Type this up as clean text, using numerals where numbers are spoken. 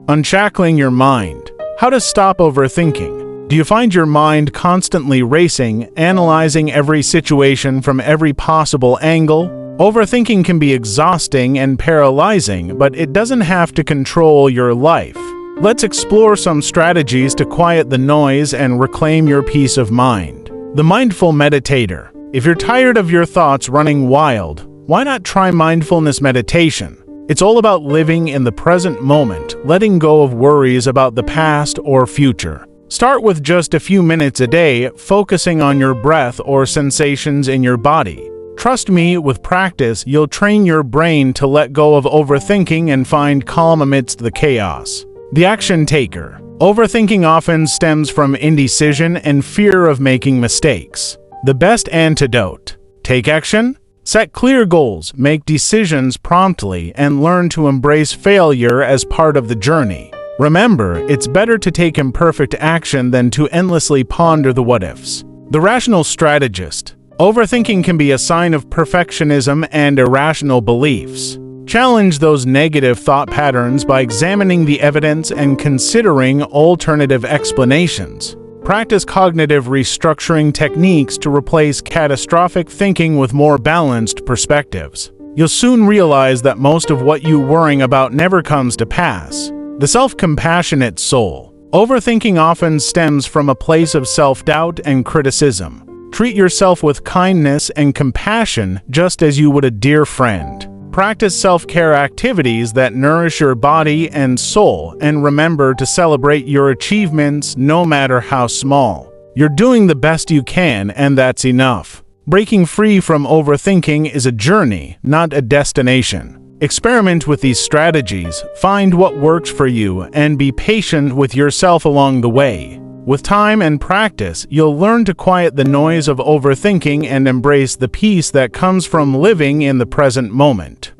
Unshackling your mind. How to stop overthinking. Do you find your mind constantly racing, analyzing every situation from every possible angle? Overthinking can be exhausting and paralyzing, but it doesn't have to control your life. Let's explore some strategies to quiet the noise and reclaim your peace of mind. The mindful meditator. If you're tired of your thoughts running wild, why not try mindfulness meditation? It's all about living in the present moment, letting go of worries about the past or future. Start with just a few minutes a day, focusing on your breath or sensations in your body. Trust me, with practice, you'll train your brain to let go of overthinking and find calm amidst the chaos. The action taker. Overthinking often stems from indecision and fear of making mistakes. The best antidote. Take action. Set clear goals, make decisions promptly, and learn to embrace failure as part of the journey. Remember, it's better to take imperfect action than to endlessly ponder the what-ifs. The rational strategist. Overthinking can be a sign of perfectionism and irrational beliefs. Challenge those negative thought patterns by examining the evidence and considering alternative explanations. Practice cognitive restructuring techniques to replace catastrophic thinking with more balanced perspectives. You'll soon realize that most of what you're worrying about never comes to pass. The self-compassionate soul. Overthinking often stems from a place of self-doubt and criticism. Treat yourself with kindness and compassion just as you would a dear friend. Practice self-care activities that nourish your body and soul, and remember to celebrate your achievements no matter how small. You're doing the best you can, and that's enough. Breaking free from overthinking is a journey, not a destination. Experiment with these strategies, find what works for you, and be patient with yourself along the way. With time and practice, you'll learn to quiet the noise of overthinking and embrace the peace that comes from living in the present moment.